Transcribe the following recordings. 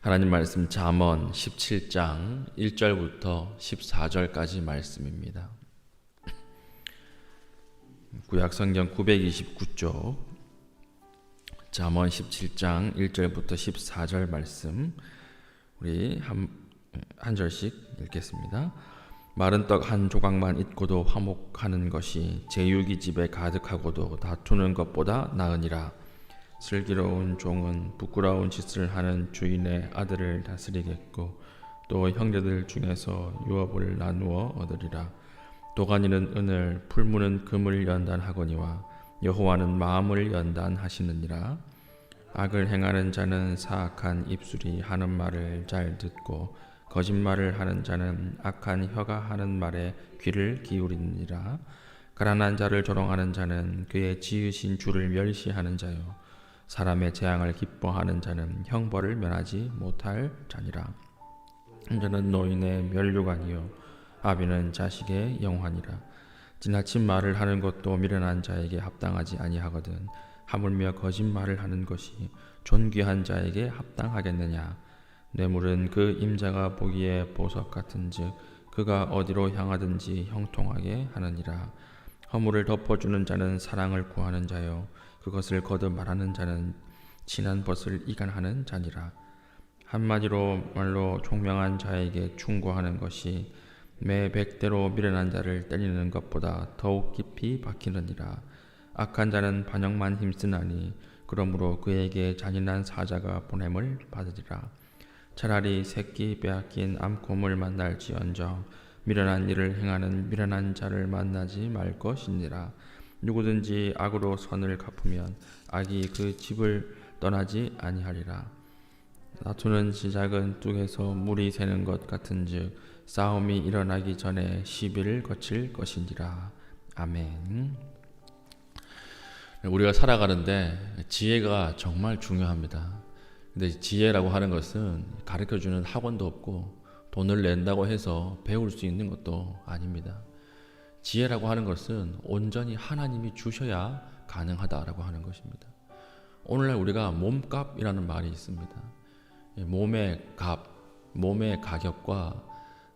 하나님 말씀 잠언 17장 1절부터 14절까지 말씀입니다. 구약 성경 929쪽 잠언 17장 1절부터 14절 말씀 우리 한 절씩 읽겠습니다. 마른 떡 한 조각만 있고도 화목하는 것이 제육이 집에 가득하고도 다투는 것보다 나으니라. 슬기로운 종은 부끄러운 짓을 하는 주인의 아들을 다스리겠고 또 형제들 중에서 유업을 나누어 얻으리라. 도가니는 은을 풀무는 금을 연단하거니와 여호와는 마음을 연단하시느니라. 악을 행하는 자는 사악한 입술이 하는 말을 잘 듣고 거짓말을 하는 자는 악한 혀가 하는 말에 귀를 기울이느니라. 가난한 자를 조롱하는 자는 그의 지으신 주를 멸시하는 자요 사람의 재앙을 기뻐하는 자는 형벌을 면하지 못할 자니라. 저는 노인의 면류관이요 아비는 자식의 영환이라. 지나친 말을 하는 것도 미련한 자에게 합당하지 아니하거든 하물며 거짓말을 하는 것이 존귀한 자에게 합당하겠느냐. 뇌물은 그 임자가 보기에 보석 같은즉 그가 어디로 향하든지 형통하게 하느니라. 허물을 덮어주는 자는 사랑을 구하는 자요 그것을 거듭 말하는 자는 친한 벗을 이간하는 자니라. 한마디로 말로 총명한 자에게 충고하는 것이 매 100대로 미련한 자를 때리는 것보다 더욱 깊이 박히느니라. 악한 자는 반역만 힘쓰나니 그러므로 그에게 잔인한 사자가 보냄을 받으리라. 차라리 새끼 빼앗긴 암곰을 만날지언정 미련한 일을 행하는 미련한 자를 만나지 말 것이니라. 누구든지 악으로 선을 갚으면 악이 그 집을 떠나지 아니하리라. 다투는 시작은 뚝에서 물이 새는 것 같은즉 싸움이 일어나기 전에 시비를 거칠 것이니라. 아멘. 우리가 살아가는데 지혜가 정말 중요합니다. 근데 지혜라고 하는 것은 가르쳐주는 학원도 없고 돈을 낸다고 해서 배울 수 있는 것도 아닙니다. 지혜라고 하는 것은 온전히 하나님이 주셔야 가능하다라고 하는 것입니다. 오늘날 우리가 몸값이라는 말이 있습니다. 몸의 값, 몸의 가격과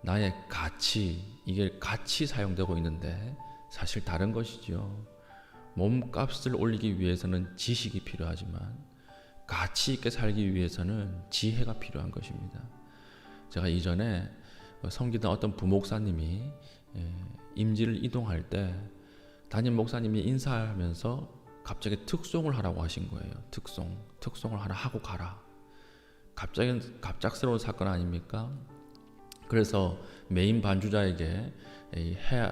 나의 가치, 이게 같이 사용되고 있는데 사실 다른 것이죠. 몸값을 올리기 위해서는 지식이 필요하지만 가치 있게 살기 위해서는 지혜가 필요한 것입니다. 제가 이전에 섬기던 어떤 부목사님이 임지를 이동할 때 담임 목사님이 인사하면서 갑자기 특송을 하라고 하신 거예요. 특송을 하나 하고 가라. 갑작스러운 사건 아닙니까? 그래서 메인 반주자에게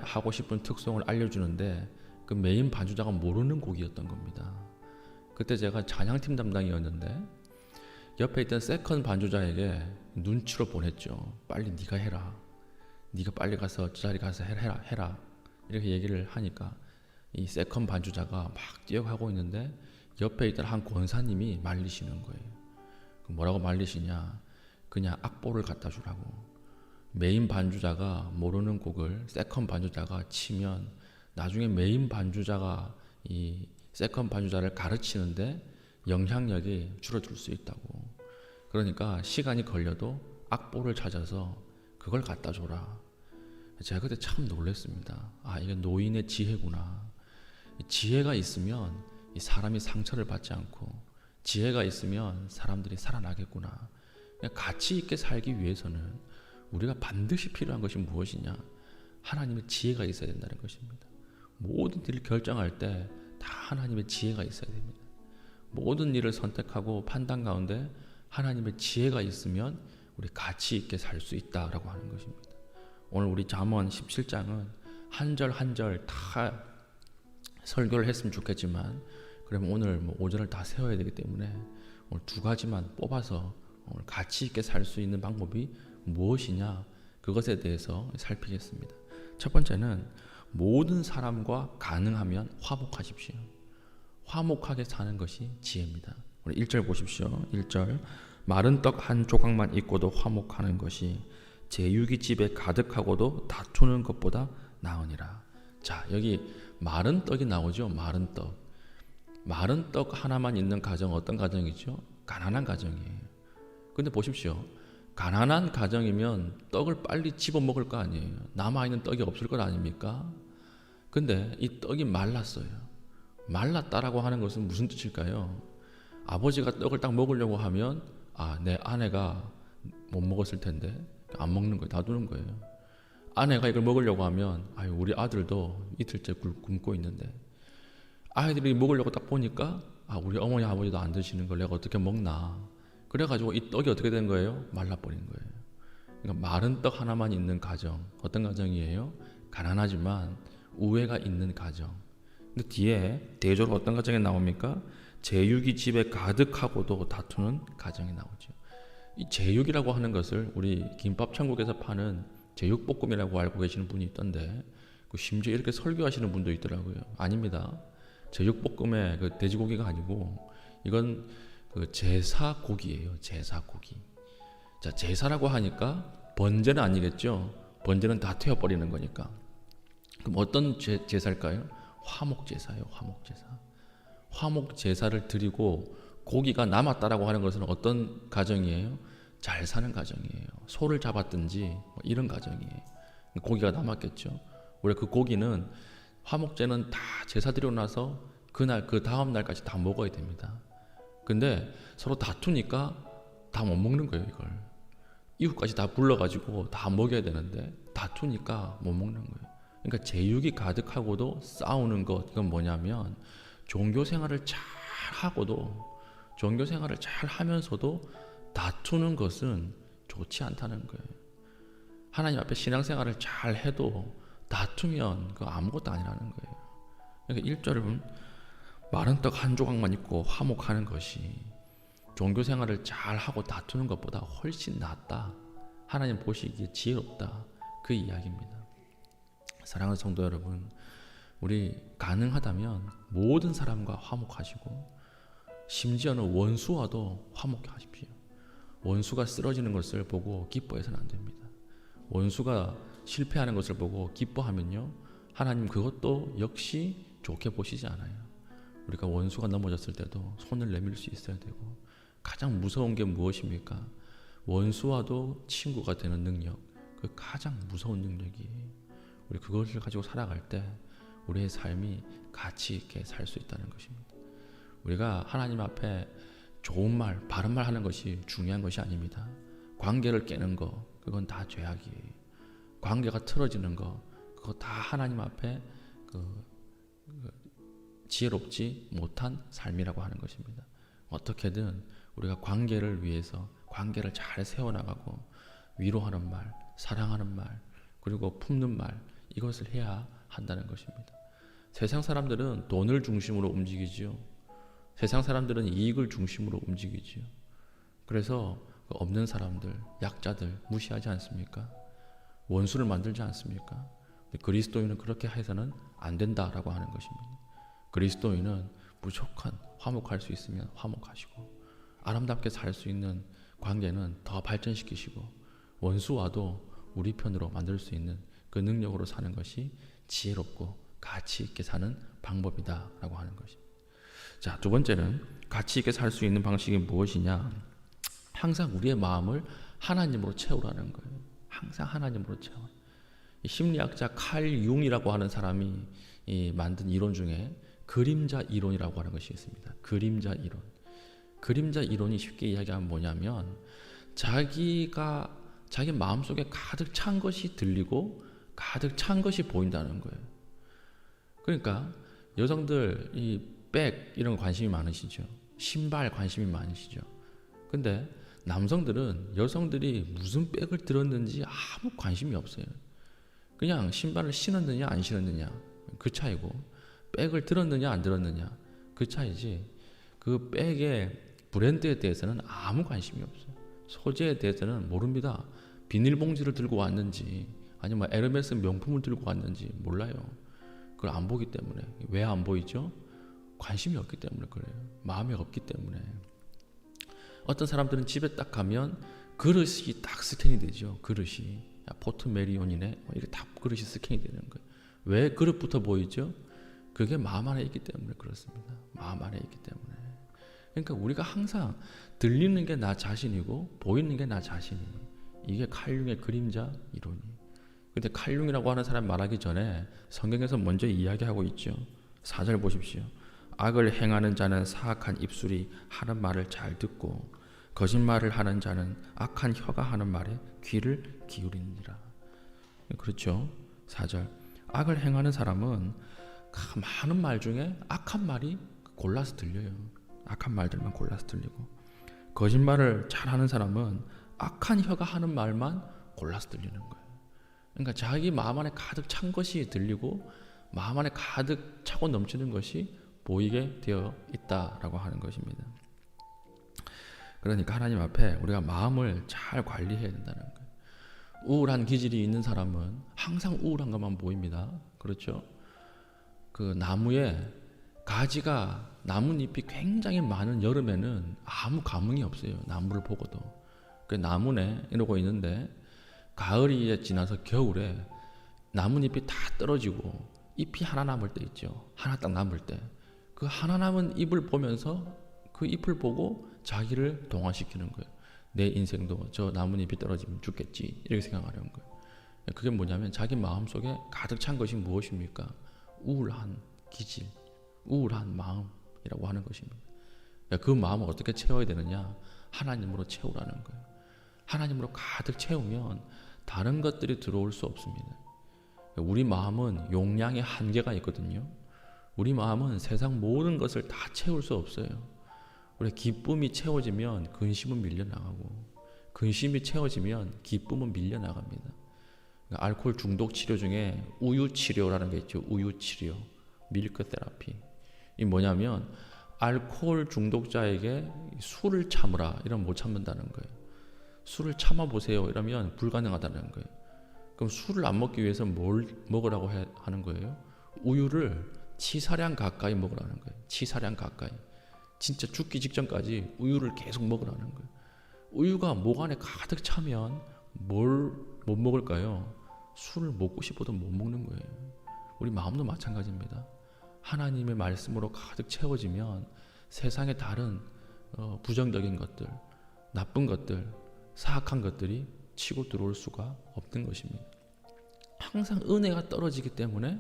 하고 싶은 특송을 알려주는데 그 메인 반주자가 모르는 곡이었던 겁니다. 그때 제가 찬양팀 담당이었는데 옆에 있던 세컨 반주자에게 눈치로 보냈죠. 빨리 네가 해라. 네가 빨리 가서 저 자리 가서 해라. 이렇게 얘기를 하니까 이 세컨 반주자가 막 뛰어가고 있는데 옆에 있던 한 권사님이 말리시는 거예요. 뭐라고 말리시냐? 그냥 악보를 갖다 주라고. 메인 반주자가 모르는 곡을 세컨 반주자가 치면 나중에 메인 반주자가 이 세컨 반주자를 가르치는데 영향력이 줄어들 수 있다고. 그러니까 시간이 걸려도 악보를 찾아서 그걸 갖다 줘라. 제가 그때 참 놀랐습니다. 아, 이게 노인의 지혜구나. 지혜가 있으면 이 사람이 상처를 받지 않고 지혜가 있으면 사람들이 살아나겠구나. 가치 있게 살기 위해서는 우리가 반드시 필요한 것이 무엇이냐? 하나님의 지혜가 있어야 된다는 것입니다. 모든 일을 결정할 때 다 하나님의 지혜가 있어야 됩니다. 모든 일을 선택하고 판단 가운데 하나님의 지혜가 있으면 우리 가치 있게 살 수 있다라고 하는 것입니다. 오늘 우리 잠언 17장은 한 절 한 절 다 설교를 했으면 좋겠지만 그러면 오늘 5절을 다 세워야 되기 때문에 오늘 두 가지만 뽑아서 오늘 가치 있게 살 수 있는 방법이 무엇이냐 그것에 대해서 살피겠습니다. 첫 번째는 모든 사람과 가능하면 화목하십시오. 화목하게 사는 것이 지혜입니다. 우리 1절 보십시오. 1절 마른 떡 한 조각만 있고도 화목하는 것이 제육이 집에 가득하고도 다투는 것보다 나으니라. 자, 여기 마른 떡이 나오죠. 마른 떡. 마른 떡 하나만 있는 가정 어떤 가정이죠? 가난한 가정이에요. 근데 보십시오. 가난한 가정이면 떡을 빨리 집어 먹을 거 아니에요. 남아있는 떡이 없을 것 아닙니까? 근데 이 떡이 말랐어요. 말랐다라고 하는 것은 무슨 뜻일까요? 아버지가 떡을 딱 먹으려고 하면 내 아내가 못 먹었을 텐데 안 먹는 거예요. 놔두는 거예요. 아내가 이걸 먹으려고 하면 우리 아들도 이틀째 굶고 있는데, 아이들이 먹으려고 딱 보니까 우리 어머니 아버지도 안 드시는 걸 내가 어떻게 먹나. 그래가지고 이 떡이 어떻게 된 거예요? 말라버린 거예요. 그러니까 마른 떡 하나만 있는 가정, 어떤 가정이에요? 가난하지만 우애가 있는 가정. 근데 뒤에 대조로 어떤 가정이 나옵니까? 제육이 집에 가득하고도 다투는 가정이 나오죠. 이 제육이라고 하는 것을 우리 김밥 천국에서 파는 제육볶음이라고 알고 계시는 분이 있던데, 심지어 이렇게 설교하시는 분도 있더라고요. 아닙니다. 제육볶음의 그 돼지고기가 아니고 이건 그 제사고기예요. 제사고기. 자, 제사라고 하니까 번제는 아니겠죠. 번제는 다 태워버리는 거니까. 그럼 어떤 제사일까요? 화목제사예요. 화목제사. 화목제사를 드리고 고기가 남았다라고 하는 것은 어떤 가정이에요? 잘 사는 가정이에요. 소를 잡았든지 이런 가정이에요. 고기가 남았겠죠. 원래 그 고기는 화목제는 다 제사 드리고 나서 그날 그 다음 날까지 다 먹어야 됩니다. 근데 서로 다투니까 다 못 먹는 거예요. 이걸 이웃까지 다 불러가지고 다 먹여야 되는데 다투니까 못 먹는 거예요. 그러니까 제육이 가득하고도 싸우는 것, 이건 뭐냐면 종교 생활을 잘 하고도, 종교 생활을 잘 하면서도 다투는 것은 좋지 않다는 거예요. 하나님 앞에 신앙생활을 잘 해도 다투면 그거 아무것도 아니라는 거예요. 그러니까 1절은 마른 떡 한 조각만 있고 화목하는 것이 종교 생활을 잘 하고 다투는 것보다 훨씬 낫다. 하나님 보시기에 지혜롭다. 그 이야기입니다. 사랑하는 성도 여러분, 우리 가능하다면 모든 사람과 화목하시고 심지어는 원수와도 화목하십시오. 원수가 쓰러지는 것을 보고 기뻐해서는 안 됩니다. 원수가 실패하는 것을 보고 기뻐하면요, 하나님 그것도 역시 좋게 보시지 않아요. 우리가 원수가 넘어졌을 때도 손을 내밀 수 있어야 되고, 가장 무서운 게 무엇입니까? 원수와도 친구가 되는 능력, 그 가장 무서운 능력이에요. 우리 그것을 가지고 살아갈 때 우리의 삶이 가치 있게 살 수 있다는 것입니다. 우리가 하나님 앞에 좋은 말, 바른 말 하는 것이 중요한 것이 아닙니다. 관계를 깨는 거, 그건 다 죄악이에요. 관계가 틀어지는 거, 그거 다 하나님 앞에 지혜롭지 못한 삶이라고 하는 것입니다. 어떻게든 우리가 관계를 위해서 관계를 잘 세워나가고 위로하는 말, 사랑하는 말, 그리고 품는 말, 이것을 해야 한다는 것입니다. 세상 사람들은 돈을 중심으로 움직이지요. 세상 사람들은 이익을 중심으로 움직이지요. 그래서 없는 사람들, 약자들 무시하지 않습니까? 원수를 만들지 않습니까? 그리스도인은 그렇게 해서는 안 된다라고 하는 것입니다. 그리스도인은 무조건 화목할 수 있으면 화목하시고, 아름답게 살 수 있는 관계는 더 발전시키시고, 원수와도 우리 편으로 만들 수 있는 그 능력으로 사는 것이 지혜롭고 가치 있게 사는 방법이다라고 하는 것입니다. 자, 두 번째는 가치 있게 살 수 있는 방식이 무엇이냐? 항상 우리의 마음을 하나님으로 채우라는 거예요. 항상 하나님으로 채워. 심리학자 칼 융이라고 하는 사람이 만든 이론 중에 그림자 이론이라고 하는 것이 있습니다. 그림자 이론. 그림자 이론이 쉽게 이야기하면 뭐냐면, 자기 마음속에 가득 찬 것이 들리고 가득 찬 것이 보인다는 거예요. 그러니까 여성들 이 백 이런 거 관심이 많으시죠. 신발 관심이 많으시죠. 근데 남성들은 여성들이 무슨 백을 들었는지 아무 관심이 없어요. 그냥 신발을 신었느냐 안 신었느냐 그 차이고, 백을 들었느냐 안 들었느냐 그 차이지, 그 백의 브랜드에 대해서는 아무 관심이 없어요. 소재에 대해서는 모릅니다. 비닐봉지를 들고 왔는지 아니면 에르메스 명품을 들고 왔는지 몰라요. 그걸 안 보기 때문에. 왜 안 보이죠? 관심이 없기 때문에 그래요. 마음이 없기 때문에. 어떤 사람들은 집에 딱 가면 그릇이 딱 스캔이 되죠. 그릇이. 포트 메리온이네. 이게 다 그릇이 스캔이 되는 거예요. 왜 그릇부터 보이죠? 그게 마음 안에 있기 때문에 그렇습니다. 마음 안에 있기 때문에. 그러니까 우리가 항상 들리는 게 나 자신이고 보이는 게 나 자신이. 이게 칼융의 그림자 이론이. 근데 칼융이라고 하는 사람 말하기 전에 성경에서 먼저 이야기하고 있죠. 4절 보십시오. 악을 행하는 자는 사악한 입술이 하는 말을 잘 듣고 거짓말을 하는 자는 악한 혀가 하는 말에 귀를 기울이느니라. 그렇죠. 4절. 악을 행하는 사람은 많은 말 중에 악한 말이 골라서 들려요. 악한 말들만 골라서 들리고, 거짓말을 잘하는 사람은 악한 혀가 하는 말만 골라서 들리는 거예요. 그러니까 자기 마음 안에 가득 찬 것이 들리고 마음 안에 가득 차고 넘치는 것이 보이게 되어 있다라고 하는 것입니다. 그러니까 하나님 앞에 우리가 마음을 잘 관리해야 된다는 거예요. 우울한 기질이 있는 사람은 항상 우울한 것만 보입니다. 그렇죠? 그 나무에 가지가 나뭇잎이 굉장히 많은 여름에는 아무 감흥이 없어요. 나무를 보고도. 그 나무네 이러고 있는데 가을이 지나서 겨울에 나뭇잎이 다 떨어지고 잎이 하나 남을 때 있죠. 하나 딱 남을 때 그 하나 남은 잎을 보면서 그 잎을 보고 자기를 동화시키는 거예요. 내 인생도 저 나뭇잎이 떨어지면 죽겠지 이렇게 생각하려는 거예요. 그게 뭐냐면 자기 마음속에 가득 찬 것이 무엇입니까? 우울한 기질, 우울한 마음이라고 하는 것입니다. 그 마음을 어떻게 채워야 되느냐? 하나님으로 채우라는 거예요. 하나님으로 가득 채우면 다른 것들이 들어올 수 없습니다. 우리 마음은 용량의 한계가 있거든요. 우리 마음은 세상 모든 것을 다 채울 수 없어요. 우리 기쁨이 채워지면 근심은 밀려나가고, 근심이 채워지면 기쁨은 밀려나갑니다. 그러니까 알코올 중독 치료 중에 우유 치료라는 게 있죠. 우유 치료, 밀크 테라피. 이 뭐냐면 알코올 중독자에게 술을 참으라 이러면 못 참는다는 거예요. 술을 참아보세요 이러면 불가능하다는 거예요. 그럼 술을 안 먹기 위해서 뭘 먹으라고 하는 거예요? 우유를 치사량 가까이 먹으라는 거예요. 치사량 가까이. 진짜 죽기 직전까지 우유를 계속 먹으라는 거예요. 우유가 목 안에 가득 차면 뭘 못 먹을까요? 술을 먹고 싶어도 못 먹는 거예요. 우리 마음도 마찬가지입니다. 하나님의 말씀으로 가득 채워지면 세상의 다른 부정적인 것들, 나쁜 것들, 사악한 것들이 치고 들어올 수가 없는 것입니다. 항상 은혜가 떨어지기 때문에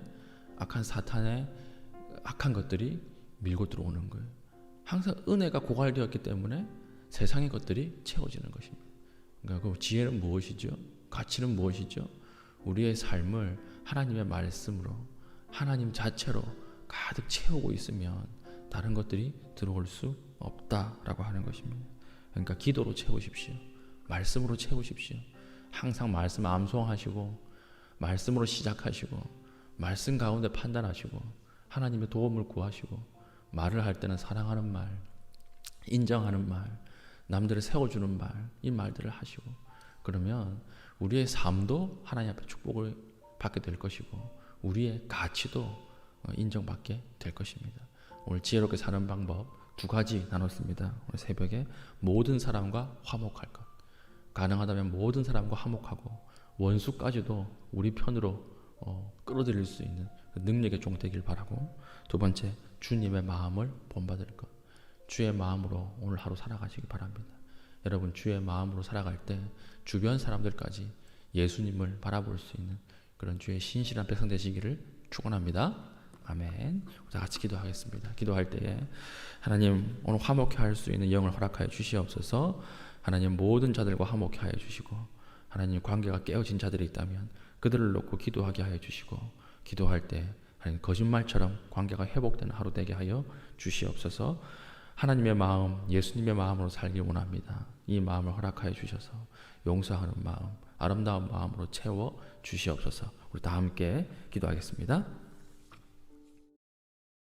악한 사탄의 악한 것들이 밀고 들어오는 거예요. 항상 은혜가 고갈되었기 때문에 세상의 것들이 채워지는 것입니다. 그러니까 그 지혜는 무엇이죠? 가치는 무엇이죠? 우리의 삶을 하나님의 말씀으로, 하나님 자체로 가득 채우고 있으면 다른 것들이 들어올 수 없다라고 하는 것입니다. 그러니까 기도로 채우십시오. 말씀으로 채우십시오. 항상 말씀 암송하시고 말씀으로 시작하시고 말씀 가운데 판단하시고 하나님의 도움을 구하시고 말을 할 때는 사랑하는 말, 인정하는 말, 남들을 세워주는 말, 이 말들을 하시고 그러면 우리의 삶도 하나님 앞에 축복을 받게 될 것이고 우리의 가치도 인정받게 될 것입니다. 오늘 지혜롭게 사는 방법 2가지 나눴습니다. 오늘 새벽에 모든 사람과 화목할 것. 가능하다면 모든 사람과 화목하고 원수까지도 우리 편으로 끌어들일 수 있는 그 능력의 종 되길 바라고, 2번째 주님의 마음을 본받을 것. 주의 마음으로 오늘 하루 살아가시기 바랍니다. 여러분 주의 마음으로 살아갈 때 주변 사람들까지 예수님을 바라볼 수 있는 그런 주의 신실한 백성 되시기를 축원합니다. 아멘. 자, 같이 기도하겠습니다. 기도할 때에 하나님 오늘 화목해 할 수 있는 영을 허락하여 주시옵소서. 하나님 모든 자들과 화목해 하여 주시고 하나님 관계가 깨어진 자들이 있다면 그들을 놓고 기도하게 하여 주시고 기도할 때 하나님 거짓말처럼 관계가 회복되는 하루 되게 하여 주시옵소서. 하나님의 마음, 예수님의 마음으로 살길 원합니다. 이 마음을 허락하여 주셔서 용서하는 마음, 아름다운 마음으로 채워 주시옵소서. 우리 다 함께 기도하겠습니다.